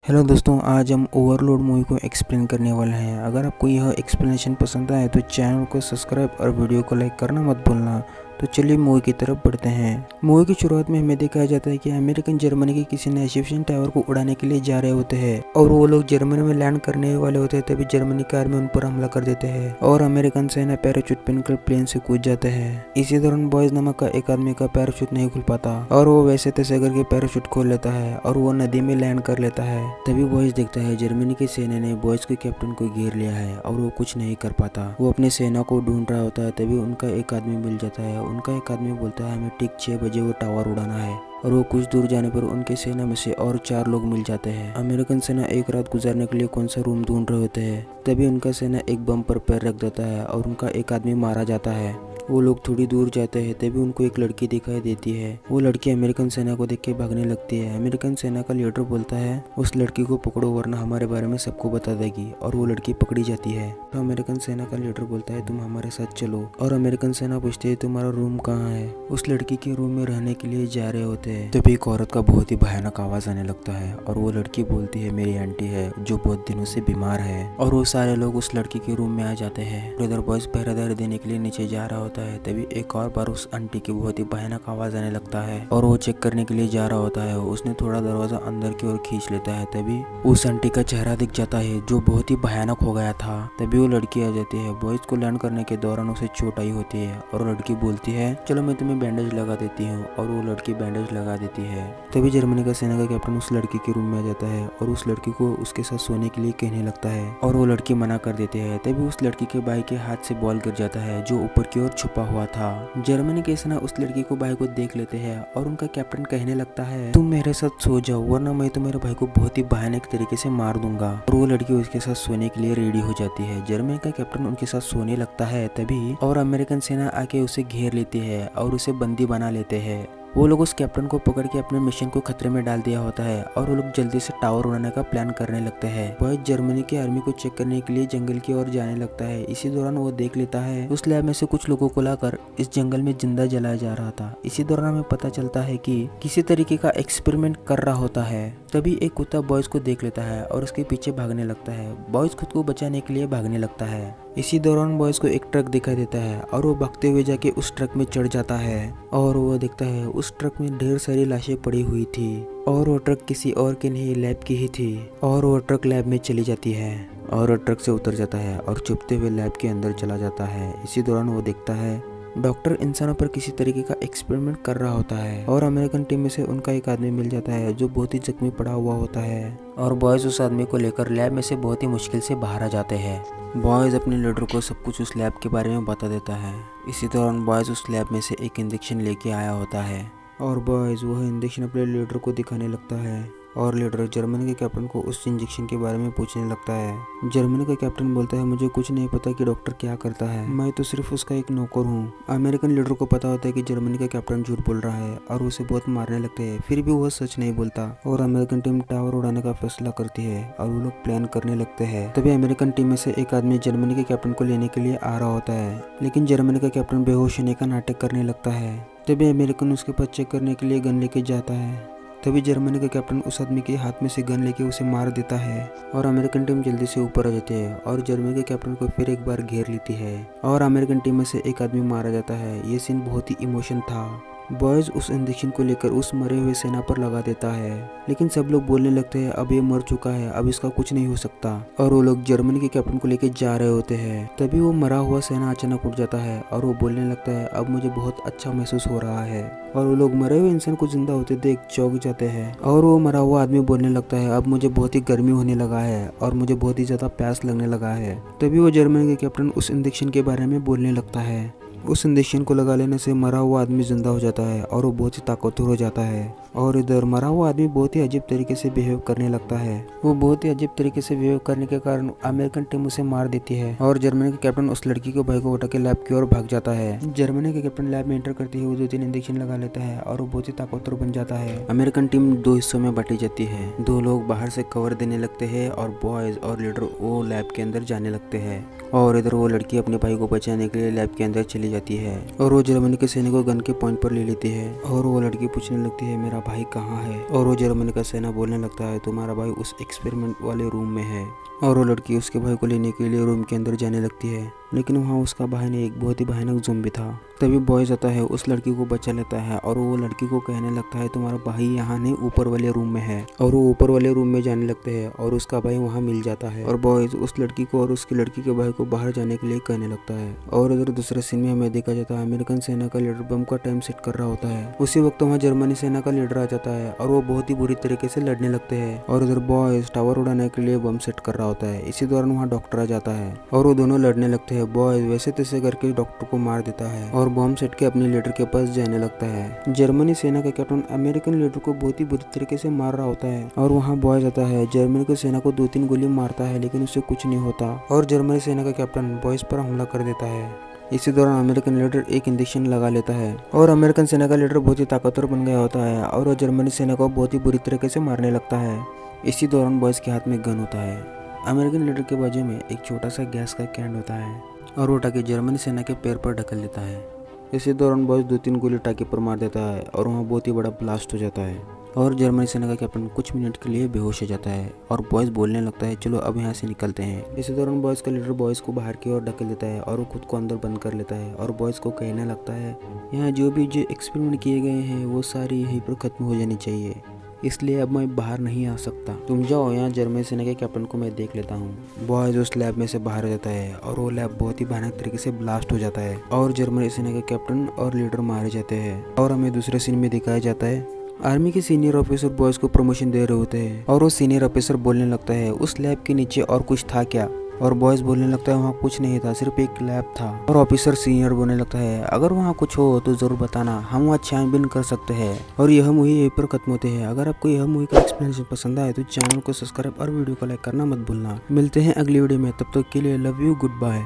Hello दोस्तों, आज हम ओवरलोड मूवी को एक्सप्लेन करने वाले हैं। अगर आपको यह एक्सप्लेनेशन पसंद आए तो चैनल को सब्सक्राइब और वीडियो को लाइक करना मत भूलना। तो चलिए मूवी की तरफ बढ़ते हैं। मूवी की शुरुआत में हमें दिखाया जाता है कि अमेरिकन जर्मनी के किसी ने एशियन टावर को उड़ाने के लिए जा रहे होते हैं और वो लोग जर्मनी में लैंड करने वाले होते हैं, तभी जर्मनी की आर्मी उन पर हमला कर देते हैं और अमेरिकन सेना पैराशूट पहनकर प्लेन से कूद जाते हैं। इसी दौरान बॉयज नामक का एक आदमी का पैराशूट नहीं खुल पाता और वो वैसे तैसे करके पैराशूट खोल लेता है और वो नदी में लैंड कर लेता है। तभी बॉयज देखता है जर्मनी की सेना ने बॉयज के कैप्टन को घेर लिया है और वो कुछ नहीं कर पाता। वो अपनी सेना को ढूंढ रहा होता है, तभी उनका एक आदमी मिल जाता है। उनका एक आदमी बोलता है हमें ठीक 6 बजे वो टावर उड़ाना है और वो कुछ दूर जाने पर उनके सेना में से और 4 लोग मिल जाते हैं। अमेरिकन सेना एक रात गुजारने के लिए कौन सा रूम ढूंढ रहे होते हैं, तभी उनका सेना एक बम पर पैर रख देता है और उनका एक आदमी मारा जाता है। वो लोग थोड़ी दूर जाते हैं, तभी उनको एक लड़की दिखाई देती है। वो लड़की अमेरिकन सेना को देख के भागने लगती है। अमेरिकन सेना का लीडर बोलता है उस लड़की को पकड़ो वरना हमारे बारे में सबको बता देगी, और वो लड़की पकड़ी जाती है। तो अमेरिकन सेना का लीडर बोलता है तुम हमारे साथ चलो, और अमेरिकन सेना पूछती है तुम्हारा रूम कहाँ है। उस लड़की के रूम में रहने के लिए जा रहे होते हैं, तभी एक औरत का बहुत ही भयानक आवाज आने लगता है और वो लड़की बोलती है मेरी आंटी है जो बहुत दिनों से बीमार है, और वो सारे लोग उस लड़की के रूम में आ जाते हैं। इधर बॉयज पहरेदारी देने के लिए नीचे जा रहा होता है, तभी एक और बार उस आंटी की बहुत ही भयानक आवाज आने लगता है और वो चेक करने के लिए जा रहा होता है। उसने थोड़ा दरवाजा अंदर की ओर खींच लेता है, तभी उस आंटी का चेहरा दिख जाता है जो बहुत ही भयानक हो गया था। तभी वो लड़की आ जाती है। बॉयज को लैंड करने के दौरान उसे चोट आई होती है और लड़की बोलती है चलो मैं तुम्हें बैंडेज लगा देती हूँ, और वो लड़की बैंडेज लगा देती है। तभी जर्मनी का सेना का कैप्टन उस लड़की के रूम में आ जाता है और उस लड़की को उसके साथ सोने के लिए कहने लगता है और वो लड़की मना कर देती है। तभी उस लड़की के भाई के हाथ से बॉल गिर जाता है जो ऊपर की ओर छुपा हुआ था। जर्मनी के सेना उस लड़की को भाई को देख लेते हैं और उनका कैप्टन कहने लगता है तुम मेरे साथ सो जाओ वरना मैं तो मेरे भाई को बहुत ही भयानक तरीके से मार दूंगा, और वो लड़की उसके साथ सोने के लिए रेडी हो जाती है। जर्मनी का कैप्टन उनके साथ सोने लगता है तभी और अमेरिकन सेना आके उसे घेर लेती है और उसे बंदी बना लेते हैं। वो लोग उस कैप्टन को पकड़ के अपने मिशन को खतरे में डाल दिया होता है और वो लोग जल्दी से टावर उड़ाने का प्लान करने लगते हैं। बॉयज जर्मनी की आर्मी को चेक करने के लिए जंगल की ओर जाने लगता है। इसी दौरान वो देख लेता है उस लैब में से कुछ लोगों को लाकर इस जंगल में जिंदा जलाया जा रहा था। इसी दौरान हमें पता चलता है कि किसी तरीके का एक्सपेरिमेंट कर रहा होता है। तभी एक कुत्ता बॉयज को देख लेता है और उसके पीछे भागने लगता है। बॉयज खुद को बचाने के लिए भागने लगता है। इसी दौरान बॉयज को एक ट्रक दिखाई देता है और वो भागते हुए जाके उस ट्रक में चढ़ जाता है और वो देखता है उस ट्रक में ढेर सारी लाशें पड़ी हुई थी और वो ट्रक किसी और की नहीं लैब की ही थी, और वो ट्रक लैब में चली जाती है और वो ट्रक से उतर जाता है और चुपते हुए लैब के अंदर चला जाता है। इसी दौरान वो देखता है डॉक्टर इंसानों पर किसी तरीके का एक्सपेरिमेंट कर रहा होता है और अमेरिकन टीम में से उनका एक आदमी मिल जाता है जो बहुत ही जख्मी पड़ा हुआ होता है, और बॉयज उस आदमी को लेकर लैब में से बहुत ही मुश्किल से बाहर आ जाते हैं। बॉयज अपने लीडर को सब कुछ उस लैब के बारे में बता देता है। इसी दौरान बॉयज उस लैब में से एक इंजेक्शन लेके आया होता है और बॉयज वह इंजेक्शन अपने लीडर को दिखाने लगता है और लीडर जर्मनी के कैप्टन को उस इंजेक्शन के बारे में पूछने लगता है। जर्मनी का कैप्टन बोलता है मुझे कुछ नहीं पता कि डॉक्टर क्या करता है, मैं तो सिर्फ उसका एक नौकर हूँ। अमेरिकन लीडर को पता होता है कि जर्मनी का कैप्टन झूठ बोल रहा है और उसे बहुत मारने लगते हैं, फिर भी वह सच नहीं बोलता और अमेरिकन टीम टावर उड़ाने का फैसला करती है और वो लोग प्लान करने लगते हैं। तभी अमेरिकन टीम में से एक आदमी जर्मनी के कैप्टन को लेने के लिए आ रहा होता है, लेकिन जर्मनी का कैप्टन बेहोश होने का नाटक करने लगता है। तभी अमेरिकन उसके पास चेक करने के लिए गन लेके जाता है। तभी जर्मनी का कैप्टन उस आदमी के हाथ में से गन लेके उसे मार देता है और अमेरिकन टीम जल्दी से ऊपर आ जाती है और जर्मनी के कैप्टन को फिर एक बार घेर लेती है और अमेरिकन टीम में से एक आदमी मारा जाता है। ये सीन बहुत ही इमोशन था। बॉयज उस इंजेक्शन को लेकर उस मरे हुए सेना पर लगा देता है, लेकिन सब लोग बोलने लगते हैं अब ये मर चुका है, अब इसका कुछ नहीं हो सकता, और वो लोग जर्मनी के कैप्टन को लेकर जा रहे होते हैं। तभी वो मरा हुआ सेना अचानक उठ जाता है और वो बोलने लगता है अब मुझे बहुत अच्छा महसूस हो रहा है, और वो लोग मरे हुए इंसान को जिंदा होते देख चौंक जाते हैं और वो मरा हुआ आदमी बोलने लगता है अब मुझे बहुत ही गर्मी होने लगा है और मुझे बहुत ही ज्यादा प्यास लगने लगा है। तभी वो जर्मनी के कैप्टन उस इंजेक्शन के बारे में बोलने लगता है। उस इंजेक्शन को लगा लेने से मरा हुआ आदमी जिंदा हो जाता है और वो बहुत ही ताकतवर हो जाता है, और इधर मरा हुआ आदमी बहुत ही अजीब तरीके से बिहेव करने लगता है। वो बहुत ही अजीब तरीके से बिहेव करने के कारण अमेरिकन टीम उसे मार देती है और जर्मनी के कैप्टन उस लड़की को भाई को उठा के लैब की ओर भाग जाता है। जर्मनी के कैप्टन लैब में एंटर करते ही वो 2-3 इंजेक्शन लगा लेता है और वो बहुत ही ताकतवर बन जाता है। अमेरिकन टीम 2 हिस्सों में बांटी जाती है। 2 लोग बाहर से कवर देने लगते हैं और बॉयज और लीडर वो लैब के अंदर जाने लगते हैं, और इधर वो लड़की अपने भाई को बचाने के लिए लैब के अंदर चली जाती है और वो जर्मनी के सैनिक को गन के पॉइंट पर ले लेती है और वो लड़की पूछने लगती है मेरा तुम्हारा भाई कहाँ है। और वो जर्मनी का सेना बोलने लगता है तुम्हारा भाई उस एक्सपेरिमेंट वाले रूम में है। और वो लड़की उसके भाई को लेने के लिए रूम के अंदर जाने लगती है, लेकिन वहाँ उसका भाई ने एक बहुत ही भयानक ज़ॉम्बी था। तभी बॉयज आता है, उस लड़की को बचा लेता है और वो लड़की को कहने लगता है तुम्हारा भाई यहाँ नहीं ऊपर वाले रूम में है। और वो ऊपर वाले रूम में जाने लगते हैं और उसका भाई वहाँ मिल जाता है। और बॉयज उस लड़की को और उसकी लड़की के भाई को बाहर जाने के लिए कहने लगता है। और उधर दूसरे सीन में हमें देखा जाता है अमेरिकन सेना का लीडर बम का टाइम सेट कर रहा होता है। उसी वक्त वहाँ जर्मनी सेना का लीडर आ जाता है और वो बहुत ही बुरी तरीके से लड़ने लगते हैं। और उधर बॉयज टावर उड़ाने के लिए बम सेट कर रहा होता है। इसी दौरान वहाँ डॉक्टर आ जाता है और वो दोनों लड़ने लगते हैं। बॉयज वैसे तैसे करके डॉक्टर को मार देता है और बम सेट के अपने लीडर के पास जाने लगता है। जर्मनी सेना का कैप्टन अमेरिकन लीडर को बहुत ही बुरी तरीके से मार रहा होता है और वहाँ बॉयज आता है। जर्मनी की सेना को 2-3 गोली मारता है, लेकिन उससे कुछ नहीं होता और जर्मनी सेना का कैप्टन बॉयज पर हमला कर देता है। इसी दौरान अमेरिकन लीडर एक इंजेक्शन लगा लेता है और अमेरिकन सेना का लीडर बहुत ही ताकतवर बन गया होता है और वह जर्मनी सेना को बहुत ही बुरी तरीके से मारने लगता है। इसी दौरान बॉयज के हाथ में गन होता है। अमेरिकन लीडर के बाजू में एक छोटा सा गैस का कैन होता है और वो टाकी जर्मनी सेना के पैर पर ढकल देता है। इसी दौरान बॉयज 2-3 गोली टाकी पर मार देता है और वहाँ बहुत ही बड़ा ब्लास्ट हो जाता है और जर्मनी सेना का कैप्टन कुछ मिनट के लिए बेहोश हो जाता है और बॉयज बोलने लगता है चलो अब यहाँ से निकलते हैं। इसी दौरान बॉयज का लीडर बॉयज को बाहर की ओर ढकेल देता है और वो खुद को अंदर बंद कर लेता है और बॉयज को कहने लगता है यहाँ जो एक्सपेरिमेंट किए गए हैं वो सारे यहीं पर खत्म हो जानी चाहिए, इसलिए अब मैं बाहर नहीं आ सकता। तुम जाओ, यहाँ जर्मनी सेना के कैप्टन को मैं देख लेता हूँ। बॉयज उस लैब में से बाहर आ जाता है और वो लैब बहुत ही भयानक तरीके से ब्लास्ट हो जाता है और जर्मनी सेना के कैप्टन और लीडर मारे जाते हैं। और हमें दूसरे सीन में दिखाया जाता है आर्मी के सीनियर ऑफिसर बॉयज को प्रमोशन दे रहे होते हैं और वो सीनियर ऑफिसर बोलने लगता है उस लैब के नीचे और कुछ था क्या। और बॉयज बोलने लगता है वहाँ कुछ नहीं था, सिर्फ एक लैब था। और ऑफिसर सीनियर बोलने लगता है अगर वहाँ कुछ हो तो जरूर बताना, हम वहाँ छानबीन कर सकते हैं। और यह मूवी यहीं पर खत्म होते हैं। अगर आपको यह मूवी का एक्सप्लेनेशन पसंद आए तो चैनल को सब्सक्राइब और वीडियो को लाइक करना मत भूलना। मिलते हैं अगली वीडियो में, तब तक के लिए लव यू, गुड बाय।